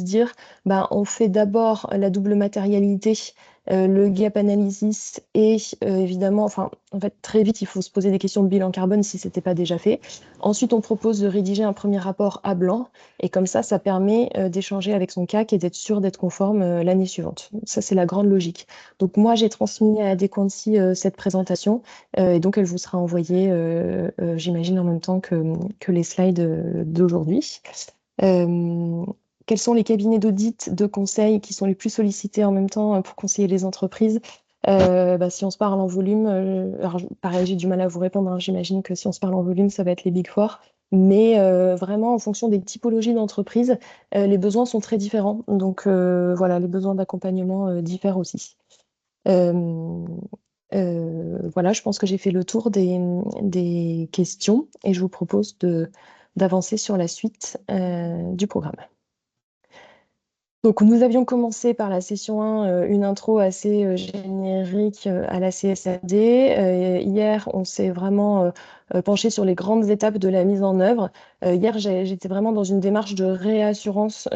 se dire, bah, on fait d'abord la double matérialité, le gap analysis et évidemment, enfin, en fait, très vite, il faut se poser des questions de bilan carbone si ce n'était pas déjà fait. Ensuite, on propose de rédiger un premier rapport à blanc et comme ça permet d'échanger avec son CAC et d'être sûr d'être conforme l'année suivante. Ça, c'est la grande logique. Donc, moi, j'ai transmis à Dequancy cette présentation et donc elle vous sera envoyée, j'imagine, en même temps que les slides d'aujourd'hui. Euh, Quels sont les cabinets d'audit, de conseil qui sont les plus sollicités en même temps pour conseiller les entreprises? Bah, si on se parle en volume, alors pareil, j'ai du mal à vous répondre, hein. J'imagine que si on se parle en volume, ça va être les Big Four. Mais vraiment, en fonction des typologies d'entreprises, les besoins sont très différents. Donc voilà, les besoins d'accompagnement diffèrent aussi. Euh, voilà, je pense que j'ai fait le tour des questions et je vous propose d'avancer sur la suite du programme. Donc, nous avions commencé par la session 1, une intro assez générique à la CSRD. Hier, on s'est vraiment penché sur les grandes étapes de la mise en œuvre. Hier, j'étais vraiment dans une démarche de réassurance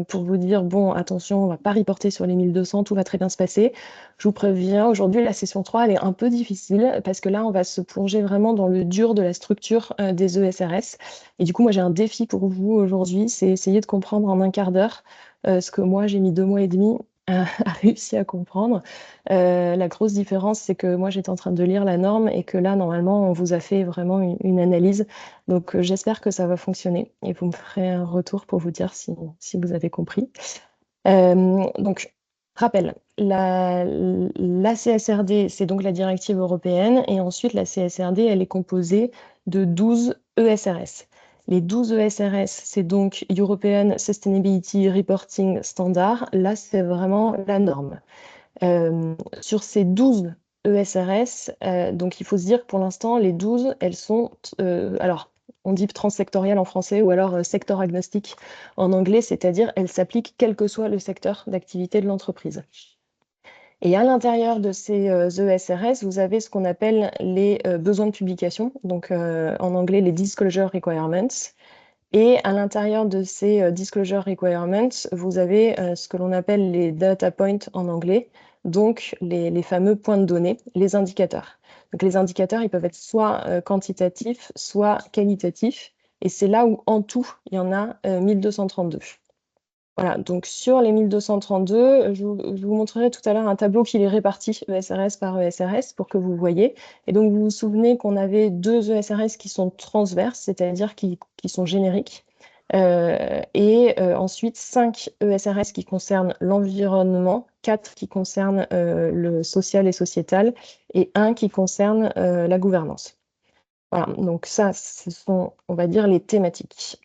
pour vous dire, bon, attention, on ne va pas reporter sur les 1200, tout va très bien se passer. Je vous préviens, aujourd'hui, la session 3, elle est un peu difficile parce que là, on va se plonger vraiment dans le dur de la structure des ESRS. Et du coup, moi, j'ai un défi pour vous aujourd'hui, c'est essayer de comprendre en un quart d'heure ce que moi, j'ai mis 2 mois et demi à réussir à comprendre. La grosse différence, c'est que moi, j'étais en train de lire la norme et que là, normalement, on vous a fait vraiment une analyse. Donc, j'espère que ça va fonctionner et vous me ferez un retour pour vous dire si vous avez compris. Donc, rappel, la CSRD, c'est donc la directive européenne et ensuite, la CSRD, elle est composée de 12 ESRS. Les 12 ESRS, c'est donc European Sustainability Reporting Standard. Là, c'est vraiment la norme. Sur ces 12 ESRS, donc il faut se dire que pour l'instant, les 12, elles sont, alors, on dit transsectorielles en français ou alors secteur agnostique en anglais, c'est-à-dire elles s'appliquent quel que soit le secteur d'activité de l'entreprise. Et à l'intérieur de ces ESRS, vous avez ce qu'on appelle les besoins de publication, donc en anglais les disclosure requirements. Et à l'intérieur de ces disclosure requirements, vous avez ce que l'on appelle les data points en anglais, donc les fameux points de données, les indicateurs. Donc les indicateurs, ils peuvent être soit quantitatifs, soit qualitatifs. Et c'est là où en tout, il y en a 1232. Voilà, donc sur les 1232, je vous montrerai tout à l'heure un tableau qui les répartit ESRS par ESRS pour que vous voyez. Et donc vous vous souvenez qu'on avait 2 ESRS qui sont transverses, c'est-à-dire qui sont génériques, et ensuite 5 ESRS qui concernent l'environnement, 4 qui concernent le social et sociétal, et 1 qui concerne la gouvernance. Voilà, donc ça, ce sont, on va dire, les thématiques.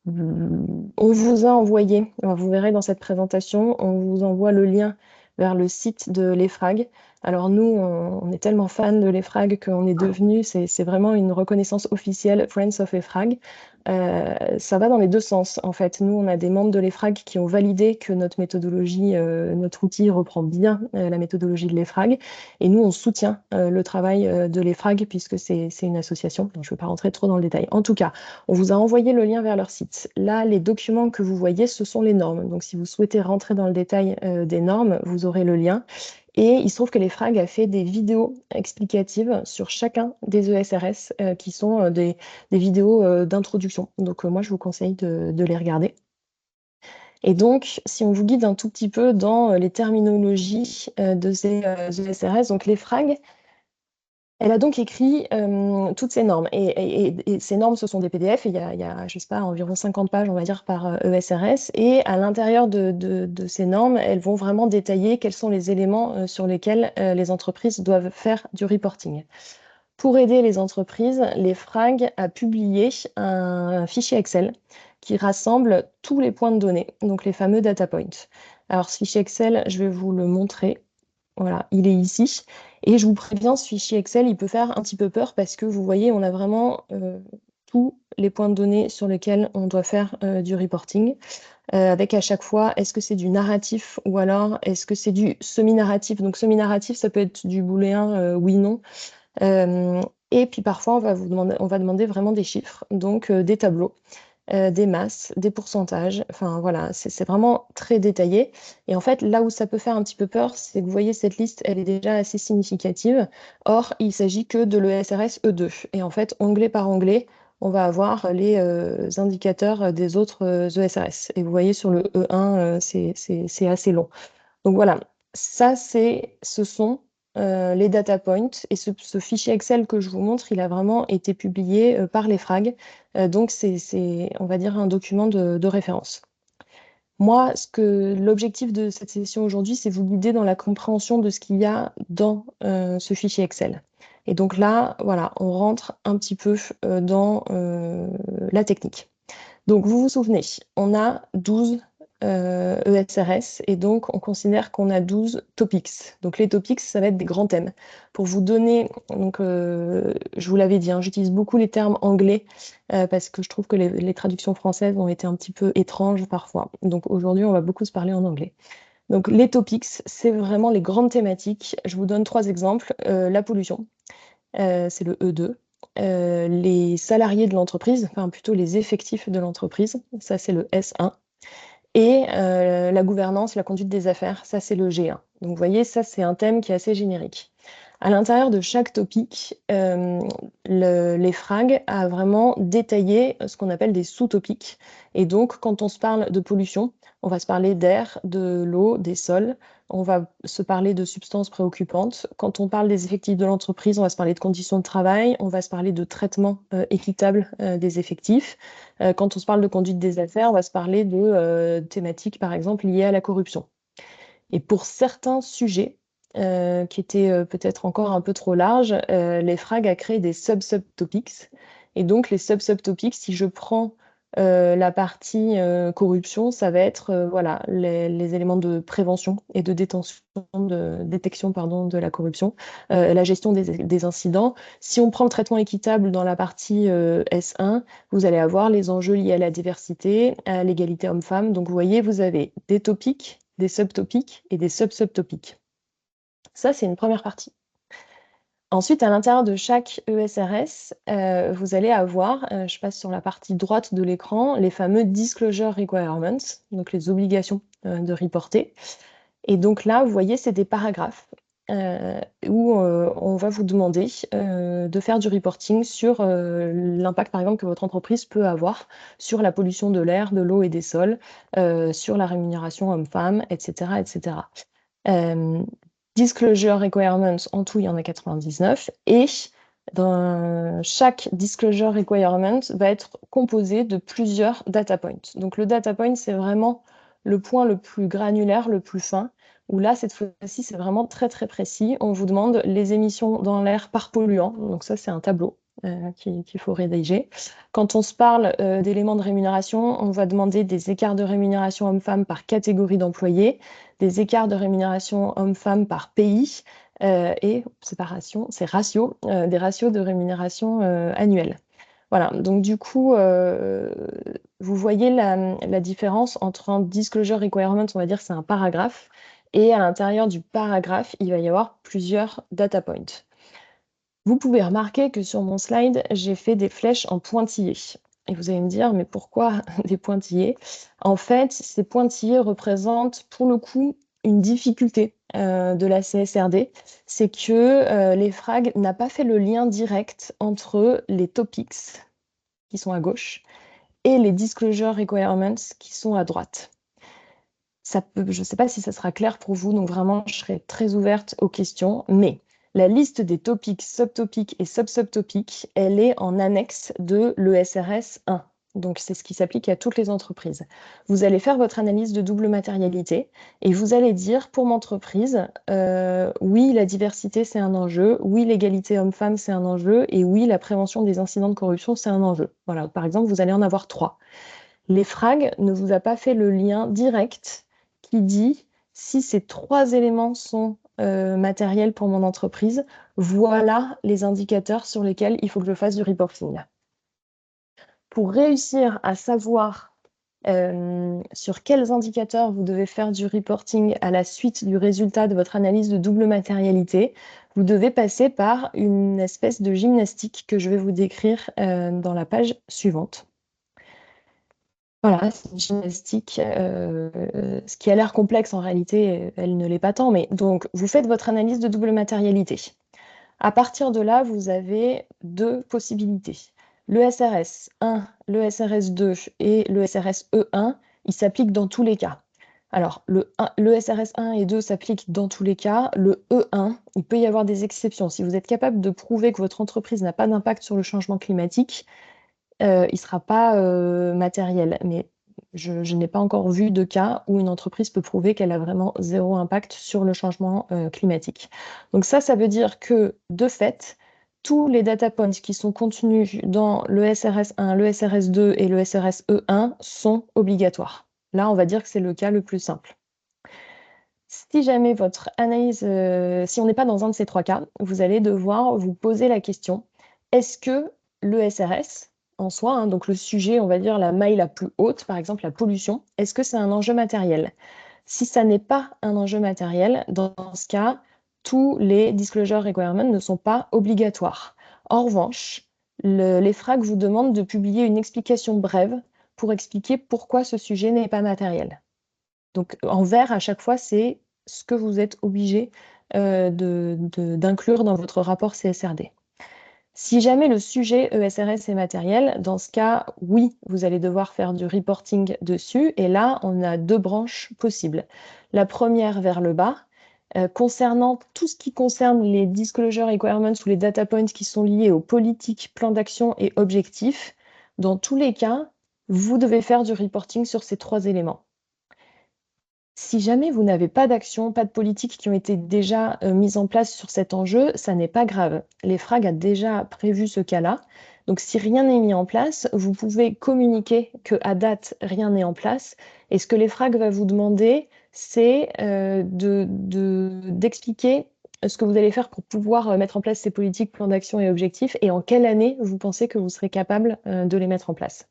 On vous a envoyé, vous verrez dans cette présentation, on vous envoie le lien vers le site de l'EFRAG. Alors nous, on est tellement fans de l'EFRAG qu'on est devenu, c'est vraiment une reconnaissance officielle Friends of EFRAG. Ça va dans les deux sens, en fait. Nous, on a des membres de l'EFRAG qui ont validé que notre méthodologie, notre outil reprend bien la méthodologie de l'EFRAG. Et nous, on soutient le travail de l'EFRAG puisque c'est une association. Donc, je ne vais pas rentrer trop dans le détail. En tout cas, on vous a envoyé le lien vers leur site. Là, les documents que vous voyez, ce sont les normes. Donc, si vous souhaitez rentrer dans le détail des normes, vous aurez le lien. Et il se trouve que l'EFRAG a fait des vidéos explicatives sur chacun des ESRS qui sont des vidéos d'introduction. Donc, moi, je vous conseille de les regarder. Et donc, si on vous guide un tout petit peu dans les terminologies de ces ESRS, donc l'EFRAG, elle a donc écrit toutes ces normes. Et ces normes, ce sont des PDF. Et il y a, je sais pas, environ 50 pages, on va dire, par ESRS. Et à l'intérieur de ces normes, elles vont vraiment détailler quels sont les éléments sur lesquels les entreprises doivent faire du reporting. Pour aider les entreprises, l'EFRAG a publié un fichier Excel qui rassemble tous les points de données, donc les fameux data points. Alors, ce fichier Excel, je vais vous le montrer. Voilà, il est ici. Et je vous préviens, ce fichier Excel, il peut faire un petit peu peur parce que vous voyez, on a vraiment tous les points de données sur lesquels on doit faire du reporting, avec à chaque fois, est-ce que c'est du narratif ou alors est-ce que c'est du semi-narratif? Donc semi-narratif, ça peut être du booléen, oui, non. Et puis parfois, on va demander vraiment des chiffres, donc des tableaux. des masses, des pourcentages. Enfin voilà, c'est vraiment très détaillé. Et en fait, là où ça peut faire un petit peu peur, c'est que vous voyez, cette liste, elle est déjà assez significative. Or, il s'agit que de l'ESRS E2. Et en fait, onglet par onglet, on va avoir les indicateurs des autres ESRS. Et vous voyez, sur le E1, c'est assez long. Donc voilà, ça, ce sont les data points. Et ce fichier Excel que je vous montre, il a vraiment été publié par les FRAG. Donc c'est, on va dire, un document de référence. Moi, l'objectif de cette session aujourd'hui, c'est vous guider dans la compréhension de ce qu'il y a dans ce fichier Excel. Et donc là, voilà, on rentre un petit peu dans la technique. Donc, vous vous souvenez, on a 12 ESRS et donc on considère qu'on a 12 topics. Donc, les topics, ça va être des grands thèmes. Pour vous donner, donc, je vous l'avais dit, hein, j'utilise beaucoup les termes anglais parce que je trouve que les traductions françaises ont été un petit peu étranges parfois. Donc, aujourd'hui, on va beaucoup se parler en anglais. Donc, les topics, c'est vraiment les grandes thématiques. Je vous donne 3 exemples. La pollution, c'est le E2. Les salariés de l'entreprise, enfin plutôt les effectifs de l'entreprise, ça c'est le S1. Et la gouvernance, la conduite des affaires, ça c'est le G1. Donc vous voyez, ça c'est un thème qui est assez générique. À l'intérieur de chaque topic, les FRAG a vraiment détaillé ce qu'on appelle des sous-topics. Et donc, quand on se parle de pollution, on va se parler d'air, de l'eau, des sols. On va se parler de substances préoccupantes. Quand on parle des effectifs de l'entreprise, on va se parler de conditions de travail. On va se parler de traitement équitable des effectifs. Quand on se parle de conduite des affaires, on va se parler de thématiques, par exemple, liées à la corruption. Et pour certains sujets, qui étaient peut-être encore un peu trop larges, les FRAG a créé des sub-subtopics. Et donc, les sub-subtopics, si je prends la partie corruption, ça va être voilà, les éléments de prévention et de détection pardon, de la corruption, la gestion des incidents. Si on prend le traitement équitable dans la partie S1, vous allez avoir les enjeux liés à la diversité, à l'égalité homme-femme. Donc, vous voyez, vous avez des topics, des subtopics et des sub-subtopics. Ça, c'est une première partie. Ensuite, à l'intérieur de chaque ESRS, vous allez avoir, je passe sur la partie droite de l'écran, les fameux Disclosure Requirements, donc les obligations de reporter. Et donc là, vous voyez, c'est des paragraphes où on va vous demander de faire du reporting sur l'impact, par exemple, que votre entreprise peut avoir sur la pollution de l'air, de l'eau et des sols, sur la rémunération homme-femme, etc., etc. Disclosure requirements, en tout, il y en a 99. Et dans chaque disclosure requirement va être composé de plusieurs data points. Donc le data point, c'est vraiment le point le plus granulaire, le plus fin, où là, cette fois-ci, c'est vraiment très, très précis. On vous demande les émissions dans l'air par polluant. Donc ça, c'est un tableau qu'il faut rédiger. Quand on se parle d'éléments de rémunération, on va demander des écarts de rémunération hommes-femmes par catégorie d'employés, des écarts de rémunération hommes-femmes par pays et séparation, c'est ratio, des ratios de rémunération annuels. Voilà, donc du coup, vous voyez la différence entre un disclosure requirement, on va dire que c'est un paragraphe, et à l'intérieur du paragraphe, il va y avoir plusieurs data points. Vous pouvez remarquer que sur mon slide, j'ai fait des flèches en pointillés. Et vous allez me dire, mais pourquoi des pointillés? En fait, ces pointillés représentent pour le coup une difficulté de la CSRD, c'est que les FRAG n'a pas fait le lien direct entre les topics, qui sont à gauche, et les disclosure requirements, qui sont à droite. Je ne sais pas si ça sera clair pour vous, donc vraiment, je serai très ouverte aux questions, mais la liste des topics, subtopics et sub-subtopics, elle est en annexe de l'ESRS 1. Donc, c'est ce qui s'applique à toutes les entreprises. Vous allez faire votre analyse de double matérialité et vous allez dire pour mon entreprise, oui, la diversité, c'est un enjeu, oui, l'égalité homme-femme, c'est un enjeu, et oui, la prévention des incidents de corruption, c'est un enjeu. Voilà, par exemple, vous allez en avoir 3. Les FRAG ne vous a pas fait le lien direct qui dit si ces 3 éléments sont matériels pour mon entreprise, voilà les indicateurs sur lesquels il faut que je fasse du reporting. Pour réussir à savoir sur quels indicateurs vous devez faire du reporting à la suite du résultat de votre analyse de double matérialité, vous devez passer par une espèce de gymnastique que je vais vous décrire dans la page suivante. Voilà, c'est une gymnastique. Ce qui a l'air complexe, en réalité, elle ne l'est pas tant. Mais donc, vous faites votre analyse de double matérialité. À partir de là, vous avez deux possibilités. Le SRS 1, le SRS 2 et le SRS E1, ils s'appliquent dans tous les cas. Alors, le SRS 1 et 2 s'appliquent dans tous les cas. Le E1, il peut y avoir des exceptions. Si vous êtes capable de prouver que votre entreprise n'a pas d'impact sur le changement climatique, il ne sera pas matériel. Mais je n'ai pas encore vu de cas où une entreprise peut prouver qu'elle a vraiment zéro impact sur le changement climatique. Donc ça veut dire que, de fait, tous les data points qui sont contenus dans le SRS1, le SRS2 et le SRS-E1 sont obligatoires. Là, on va dire que c'est le cas le plus simple. Si jamais votre analyse, si on n'est pas dans un de ces trois cas, vous allez devoir vous poser la question, est-ce que le SRS en soi, hein, donc le sujet, on va dire la maille la plus haute, par exemple la pollution, est-ce que c'est un enjeu matériel? Si ça n'est pas un enjeu matériel, dans ce cas, tous les disclosure requirements ne sont pas obligatoires. En revanche, l'EFRAG vous demande de publier une explication brève pour expliquer pourquoi ce sujet n'est pas matériel. Donc en vert, à chaque fois, c'est ce que vous êtes obligé d'inclure dans votre rapport CSRD. Si jamais le sujet ESRS est matériel, dans ce cas, oui, vous allez devoir faire du reporting dessus. Et là, on a deux branches possibles. La première vers le bas, concernant tout ce qui concerne les disclosure requirements ou les data points qui sont liés aux politiques, plans d'action et objectifs. Dans tous les cas, vous devez faire du reporting sur ces trois éléments. Si jamais vous n'avez pas d'action, pas de politique qui ont été déjà mises en place sur cet enjeu, ça n'est pas grave. L'EFRAG a déjà prévu ce cas-là. Donc si rien n'est mis en place, vous pouvez communiquer qu'à date, rien n'est en place. Et ce que l'EFRAG va vous demander, c'est d'expliquer ce que vous allez faire pour pouvoir mettre en place ces politiques, plans d'action et objectifs, et en quelle année vous pensez que vous serez capable de les mettre en place.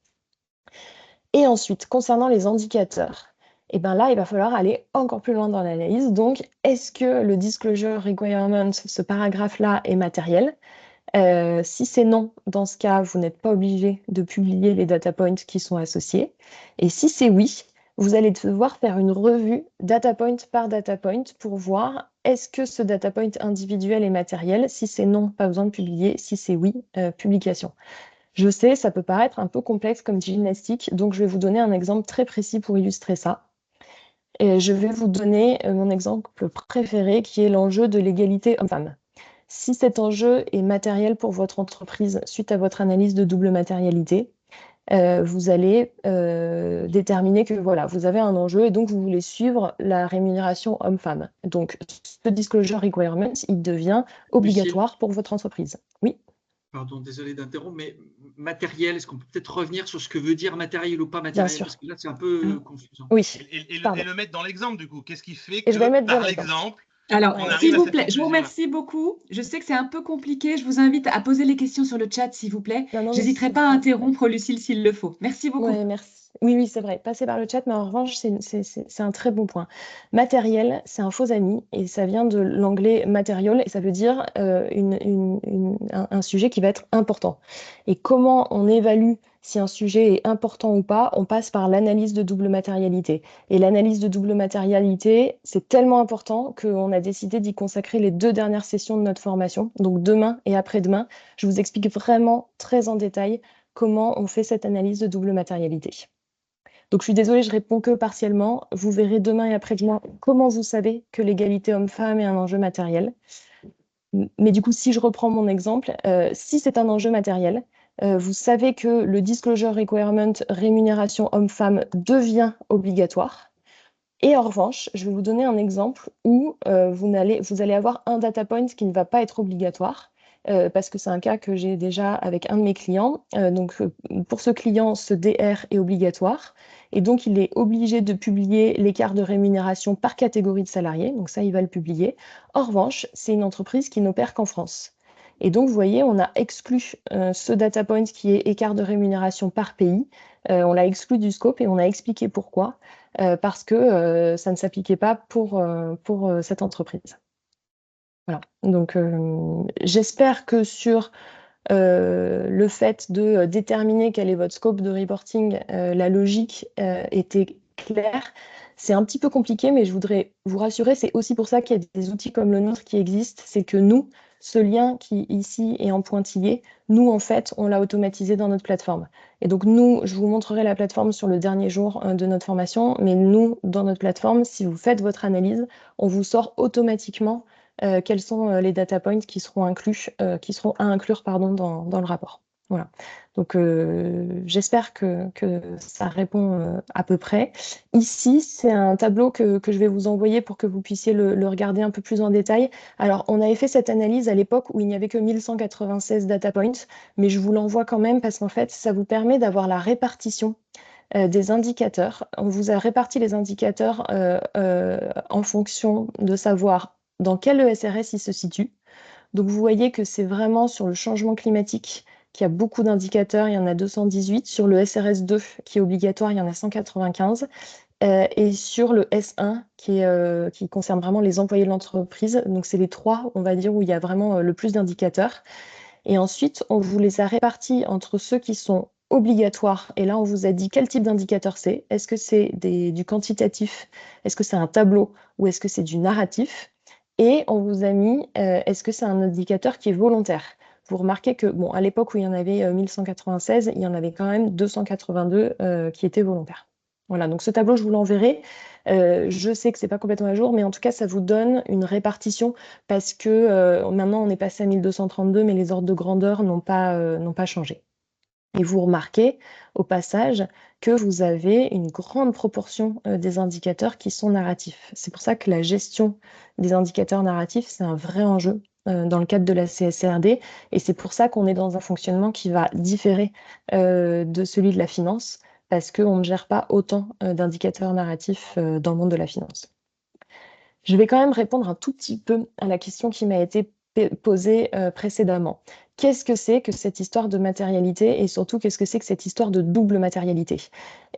Et ensuite, concernant les indicateurs, et ben là, il va falloir aller encore plus loin dans l'analyse. Donc, est-ce que le disclosure requirement, ce paragraphe-là, est matériel? Si c'est non, dans ce cas, vous n'êtes pas obligé de publier les data points qui sont associés. Et si c'est oui, vous allez devoir faire une revue data point par data point pour voir est-ce que ce data point individuel est matériel. Si c'est non, pas besoin de publier. Si c'est oui, publication. Je sais, ça peut paraître un peu complexe comme gymnastique, donc je vais vous donner un exemple très précis pour illustrer ça. Et je vais vous donner mon exemple préféré qui est l'enjeu de l'égalité homme-femme. Si cet enjeu est matériel pour votre entreprise suite à votre analyse de double matérialité, vous allez déterminer que voilà, vous avez un enjeu et donc vous voulez suivre la rémunération homme-femme. Donc ce disclosure requirement, il devient Lucille, obligatoire pour votre entreprise. Oui. pardon, désolé d'interrompre, mais matériel, est-ce qu'on peut peut-être revenir sur ce que veut dire matériel ou pas Bien matériel? Parce sûr. que là, c'est un peu confusant. Oui, Et pardon. le mettre dans l'exemple, du coup. Qu'est-ce qui fait Et je vais le que, mettre dans par l'exemple. l'exemple, Alors, on Ouais, arrive s'il à vous cette plaît, je vous conclusion-là? remercie beaucoup. Je sais que c'est un peu compliqué. Je vous invite à poser les questions sur le chat, s'il vous plaît. non, non, mais J'hésiterai pas à interrompre Lucille s'il le faut. Merci beaucoup. ouais, merci. Oui, oui, c'est vrai. Passer par le chat, mais en revanche, c'est un très bon point. Matériel, c'est un faux ami et ça vient de l'anglais material et ça veut dire un sujet qui va être important. Et comment on évalue si un sujet est important ou pas? On passe par l'analyse de double matérialité. Et l'analyse de double matérialité, c'est tellement important qu'on a décidé d'y consacrer les 2 dernières sessions de notre formation. Donc demain et après-demain, je vous explique vraiment très en détail comment on fait cette analyse de double matérialité. Donc je suis désolée, je réponds que partiellement. Vous verrez demain et après-demain comment vous savez que l'égalité homme-femme est un enjeu matériel. Mais du coup, si je reprends mon exemple, si c'est un enjeu matériel, vous savez que le disclosure requirement rémunération homme-femme devient obligatoire. Et en revanche, je vais vous donner un exemple où vous allez avoir un data point qui ne va pas être obligatoire, parce que c'est un cas que j'ai déjà avec un de mes clients. Pour ce client, ce DR est obligatoire. Et donc, il est obligé de publier l'écart de rémunération par catégorie de salariés. Donc ça, il va le publier. En revanche, c'est une entreprise qui n'opère qu'en France. Et donc, vous voyez, on a exclu ce data point qui est écart de rémunération par pays. On l'a exclu du scope et on a expliqué pourquoi. Parce que ça ne s'appliquait pas pour cette entreprise. Voilà. Donc, j'espère que sur le fait de déterminer quel est votre scope de reporting, la logique était claire. C'est un petit peu compliqué, mais je voudrais vous rassurer, c'est aussi pour ça qu'il y a des outils comme le nôtre qui existent. C'est que nous, ce lien qui ici est en pointillé, nous, en fait, on l'a automatisé dans notre plateforme. Et donc, nous, je vous montrerai la plateforme sur le dernier jour de notre formation, mais nous, dans notre plateforme, si vous faites votre analyse, on vous sort automatiquement quels sont les data points qui seront à inclure pardon, dans le rapport. Voilà. Donc, j'espère que ça répond à peu près. Ici, c'est un tableau que je vais vous envoyer pour que vous puissiez le regarder un peu plus en détail. Alors, on avait fait cette analyse à l'époque où il n'y avait que 1196 data points, mais je vous l'envoie quand même parce qu'en fait, ça vous permet d'avoir la répartition des indicateurs. On vous a réparti les indicateurs en fonction de savoir dans quel ESRS il se situe. Donc, vous voyez que c'est vraiment sur le changement climatique qu'il y a beaucoup d'indicateurs. Il y en a 218. Sur le SRS 2, qui est obligatoire, il y en a 195. Et sur le S1, qui concerne vraiment les employés de l'entreprise. Donc, c'est les trois, on va dire, où il y a vraiment le plus d'indicateurs. Et ensuite, on vous les a répartis entre ceux qui sont obligatoires. Et là, on vous a dit quel type d'indicateur c'est. Est-ce que c'est du quantitatif? Est-ce que c'est un tableau? Ou est-ce que c'est du narratif? Et on vous a mis, est-ce que c'est un indicateur qui est volontaire? Vous remarquez que, bon, à l'époque où il y en avait 1196, il y en avait quand même 282 qui étaient volontaires. Voilà, donc ce tableau, je vous l'enverrai. Je sais que c'est pas complètement à jour, mais en tout cas, ça vous donne une répartition parce que maintenant, on est passé à 1232, mais les ordres de grandeur n'ont pas changé. Et vous remarquez au passage que vous avez une grande proportion des indicateurs qui sont narratifs. C'est pour ça que la gestion des indicateurs narratifs, c'est un vrai enjeu dans le cadre de la CSRD. Et c'est pour ça qu'on est dans un fonctionnement qui va différer de celui de la finance, parce qu'on ne gère pas autant d'indicateurs narratifs dans le monde de la finance. Je vais quand même répondre un tout petit peu à la question qui m'a été posée précédemment. Qu'est-ce que c'est que cette histoire de matérialité et surtout qu'est-ce que c'est que cette histoire de double matérialité?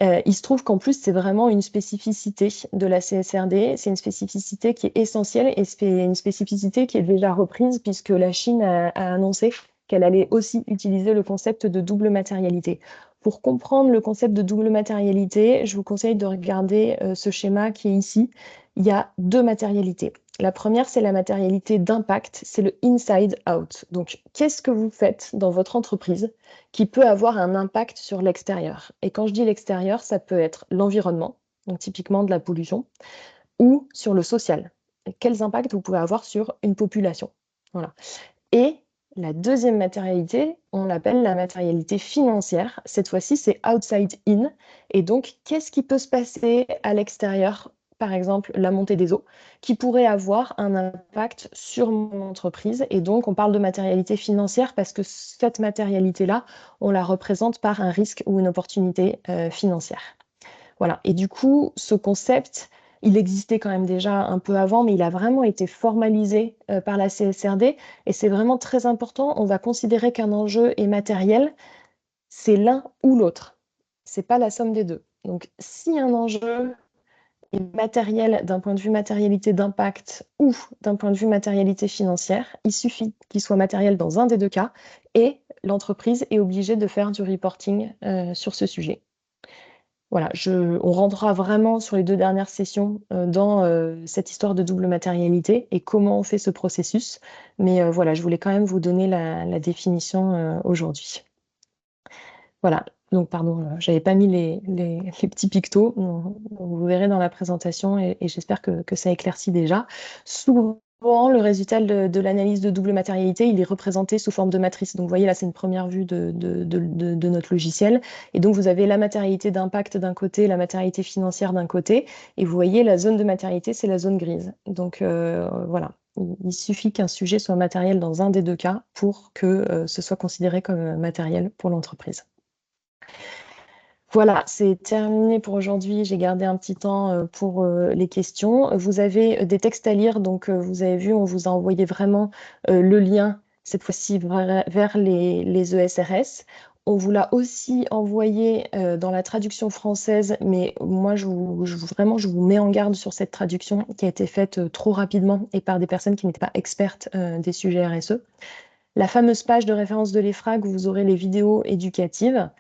Il se trouve qu'en plus c'est vraiment une spécificité de la CSRD, c'est une spécificité qui est essentielle et c'est une spécificité qui est déjà reprise puisque la Chine a annoncé qu'elle allait aussi utiliser le concept de double matérialité. Pour comprendre le concept de double matérialité, je vous conseille de regarder ce schéma qui est ici. Il y a deux matérialités. La première, c'est la matérialité d'impact, c'est le inside out. Donc, qu'est-ce que vous faites dans votre entreprise qui peut avoir un impact sur l'extérieur? Et quand je dis l'extérieur, ça peut être l'environnement, donc typiquement de la pollution, ou sur le social. Quels impacts vous pouvez avoir sur une population? Voilà. Et la deuxième matérialité, on l'appelle la matérialité financière. Cette fois-ci, c'est outside in. Et donc, qu'est-ce qui peut se passer à l'extérieur? Par exemple, la montée des eaux, qui pourrait avoir un impact sur mon entreprise. Et donc, on parle de matérialité financière parce que cette matérialité-là, on la représente par un risque ou une opportunité financière. Voilà. Et du coup, ce concept, il existait quand même déjà un peu avant, mais il a vraiment été formalisé par la CSRD. Et c'est vraiment très important. On va considérer qu'un enjeu est matériel, c'est l'un ou l'autre. C'est pas la somme des deux. Donc, si un enjeu est matériel d'un point de vue matérialité d'impact ou d'un point de vue matérialité financière, il suffit qu'il soit matériel dans un des deux cas et l'entreprise est obligée de faire du reporting sur ce sujet. Voilà, on rentrera vraiment sur les 2 dernières sessions dans cette histoire de double matérialité et comment on fait ce processus. Mais voilà, je voulais quand même vous donner la définition aujourd'hui. Voilà, donc pardon, j'avais pas mis les petits pictos. Vous verrez dans la présentation et j'espère que ça éclaircit déjà. Souvent, le résultat de l'analyse de double matérialité, il est représenté sous forme de matrice. Donc, vous voyez, là, c'est une première vue de notre logiciel. Et donc, vous avez la matérialité d'impact d'un côté, la matérialité financière d'un côté. Et vous voyez, la zone de matérialité, c'est la zone grise. Donc, voilà. Il suffit qu'un sujet soit matériel dans un des deux cas pour que ce soit considéré comme matériel pour l'entreprise. Voilà, c'est terminé pour aujourd'hui. J'ai gardé un petit temps pour les questions. Vous avez des textes à lire, donc vous avez vu, on vous a envoyé vraiment le lien, cette fois-ci vers les ESRS. On vous l'a aussi envoyé dans la traduction française, mais moi, vraiment, je vous mets en garde sur cette traduction qui a été faite trop rapidement et par des personnes qui n'étaient pas expertes des sujets RSE. La fameuse page de référence de l'EFRAG où vous aurez les vidéos éducatives.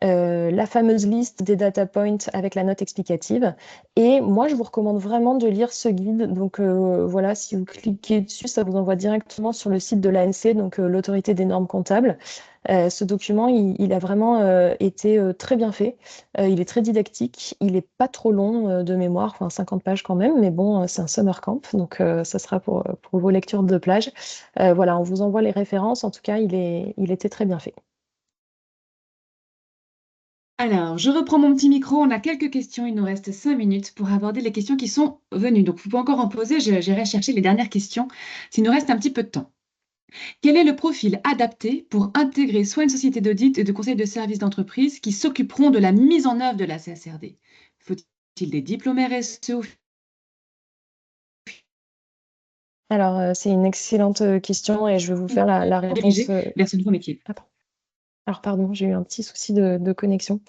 La fameuse liste des data points avec la note explicative. Et moi, je vous recommande vraiment de lire ce guide. Donc voilà, si vous cliquez dessus, ça vous envoie directement sur le site de l'ANC, donc l'autorité des normes comptables. Ce document, il a vraiment été très bien fait. Il est très didactique. Il n'est pas trop long de mémoire, enfin 50 pages quand même, mais bon, c'est un summer camp, donc ça sera pour vos lectures de plage. Voilà, on vous envoie les références. En tout cas, il était très bien fait. Alors, je reprends mon petit micro. On a quelques questions. Il nous reste 5 minutes pour aborder les questions qui sont venues. Donc, vous pouvez encore en poser. J'irai chercher les dernières questions s'il nous reste un petit peu de temps. Quel est le profil adapté pour intégrer soit une société d'audit et de conseil de services d'entreprise qui s'occuperont de la mise en œuvre de la CSRD? Faut-il des diplômés RSE? Alors, c'est une excellente question et je vais vous faire la réponse. Dirigé vers ce nouveau métier. Attends. Alors, pardon, j'ai eu un petit souci de connexion.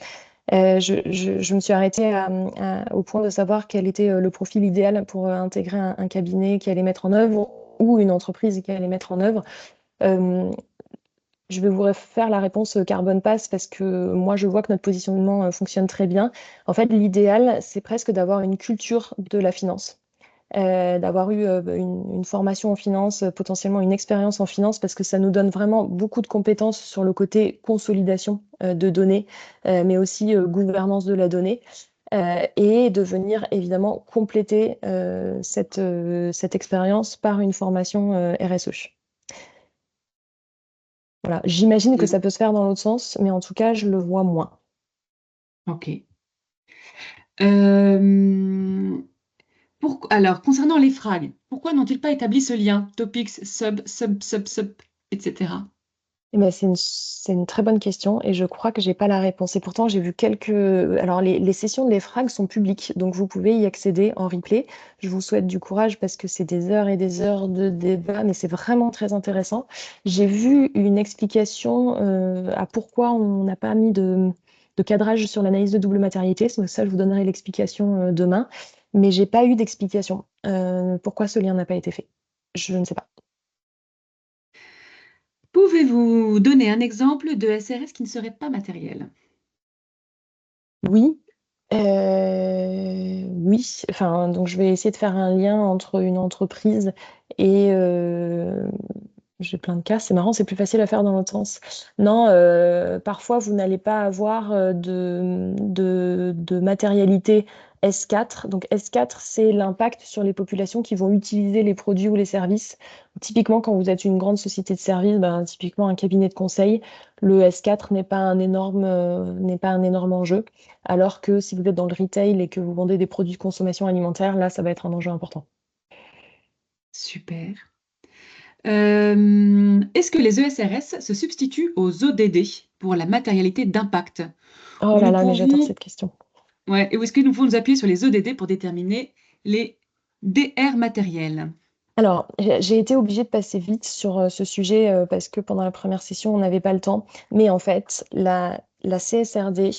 Je me suis arrêtée au point de savoir quel était le profil idéal pour intégrer un cabinet qui allait mettre en œuvre ou une entreprise qui allait mettre en œuvre. Je vais vous faire la réponse Carbone Pass parce que moi, je vois que notre positionnement fonctionne très bien. En fait, l'idéal, c'est presque d'avoir une culture de la finance. D'avoir eu une formation en finance, potentiellement une expérience en finance, parce que ça nous donne vraiment beaucoup de compétences sur le côté consolidation de données, mais aussi gouvernance de la donnée, et de venir évidemment compléter cette expérience par une formation RSE. Voilà, j'imagine que ça peut se faire dans l'autre sens, mais en tout cas, je le vois moins. Ok. Alors, concernant les FRAG, pourquoi n'ont-ils pas établi ce lien? Topics, sub, etc. Eh ben, c'est une très bonne question et je crois que j'ai pas la réponse. Et pourtant, j'ai vu quelques. Alors, les sessions de l'EFRAG sont publiques, donc vous pouvez y accéder en replay. Je vous souhaite du courage parce que c'est des heures et des heures de débat, mais c'est vraiment très intéressant. J'ai vu une explication à pourquoi on n'a pas mis de cadrage sur l'analyse de double matérialité. Donc ça, je vous donnerai l'explication demain, mais j'ai pas eu d'explication. Pourquoi ce lien n'a pas été fait? Je ne sais pas. Pouvez-vous donner un exemple de SRS qui ne serait pas matériel? Oui, oui. Enfin, donc je vais essayer de faire un lien entre une entreprise et j'ai plein de cas. C'est marrant, c'est plus facile à faire dans l'autre sens. Non, parfois vous n'allez pas avoir de matérialité S4. Donc S4, c'est l'impact sur les populations qui vont utiliser les produits ou les services. Typiquement, quand vous êtes une grande société de services, ben, typiquement un cabinet de conseil, le S4 n'est pas un énorme enjeu. Alors que si vous êtes dans le retail et que vous vendez des produits de consommation alimentaire, là, ça va être un enjeu important. Super. Est-ce que les ESRS se substituent aux ODD pour la matérialité d'impact? Oh Ou là nous là, mais j'adore pouvons, cette question. ouais, ou est-ce que nous pouvons nous appuyer sur les ODD pour déterminer les DR matériels? Alors, j'ai été obligée de passer vite sur ce sujet parce que pendant la première session, on n'avait pas le temps. Mais en fait, la CSRD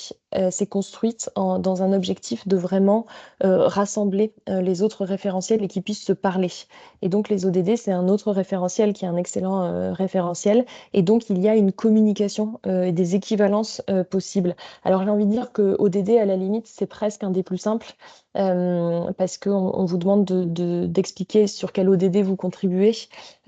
s'est construite dans un objectif de vraiment rassembler les autres référentiels et qu'ils puissent se parler. Et donc, les ODD, c'est un autre référentiel qui est un excellent référentiel. Et donc, il y a une communication et des équivalences possibles. Alors, j'ai envie de dire que ODD, à la limite, c'est presque un des plus simples. Parce qu'on vous demande d'expliquer sur quel ODD vous contribuez.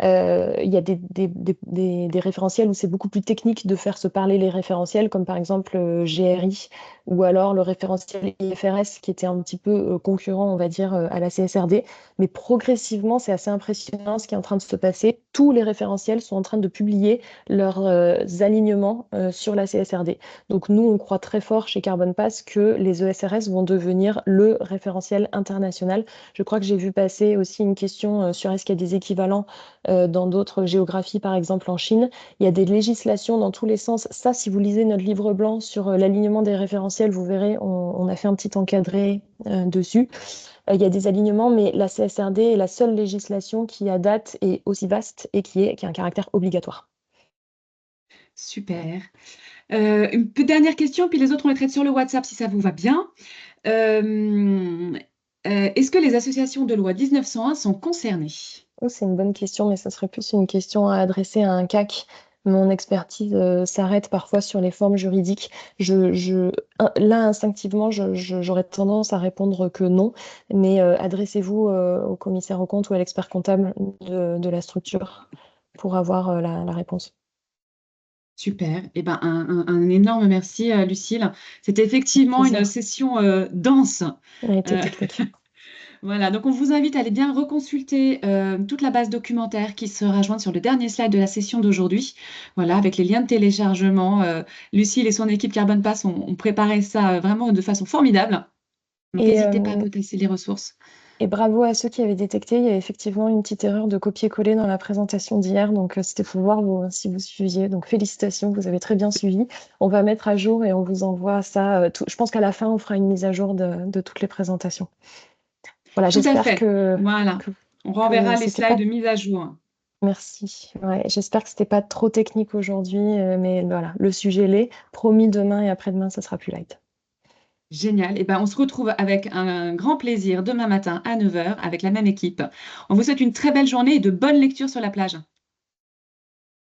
Il y a des référentiels où c'est beaucoup plus technique de faire se parler les référentiels, comme par exemple GRI ou alors le référentiel IFRS qui était un petit peu concurrent, on va dire, à la CSRD. Mais progressivement, c'est assez impressionnant ce qui est en train de se passer. Tous les référentiels sont en train de publier leurs alignements sur la CSRD. Donc nous, on croit très fort chez Carbon Pass que les ESRS vont devenir le référentiel international. Je crois que j'ai vu passer aussi une question sur est-ce qu'il y a des équivalents dans d'autres géographies, par exemple en Chine. Il y a des législations dans tous les sens. Ça, si vous lisez notre livre blanc sur l'alignement des référentiels, vous verrez, on a fait un petit encadré dessus. Il y a des alignements, mais la CSRD est la seule législation qui, à date, est aussi vaste et qui a un caractère obligatoire. Super. Une dernière question, puis les autres, on les traite sur le WhatsApp si ça vous va bien. Est-ce que les associations de loi 1901 sont concernées? Oh, c'est une bonne question, mais ça serait plus une question à adresser à un CAC. Mon expertise s'arrête parfois sur les formes juridiques. Là, instinctivement, j'aurais tendance à répondre que non, mais adressez-vous au commissaire aux comptes ou à l'expert comptable de la structure pour avoir la réponse. Super. Eh ben, un énorme merci, Lucille. C'était effectivement une Plaisir. session dense. Elle a été Euh, technique. Voilà, donc on vous invite à aller bien reconsulter toute la base documentaire qui sera jointe sur le dernier slide de la session d'aujourd'hui. Voilà, avec les liens de téléchargement. Lucille et son équipe Carbon Pass ont préparé ça vraiment de façon formidable. Donc Et, n'hésitez pas à potasser les ressources. et bravo à ceux qui avaient détecté. Il y a effectivement une petite erreur de copier-coller dans la présentation d'hier. Donc, c'était pour voir si vous suiviez. Donc, félicitations, vous avez très bien suivi. On va mettre à jour et on vous envoie ça. Je pense qu'à la fin, on fera une mise à jour de toutes les présentations. Voilà, Tout à j'espère fait. Voilà. que, On que renverra les c'était slides pas. de mise à jour. Merci. Ouais, j'espère que c'était pas trop technique aujourd'hui, mais voilà, le sujet l'est. Promis, demain et après-demain, ça sera plus light. Génial. Et ben, on se retrouve avec un grand plaisir demain matin à 9 h avec la même équipe. On vous souhaite une très belle journée et de bonnes lectures sur la plage.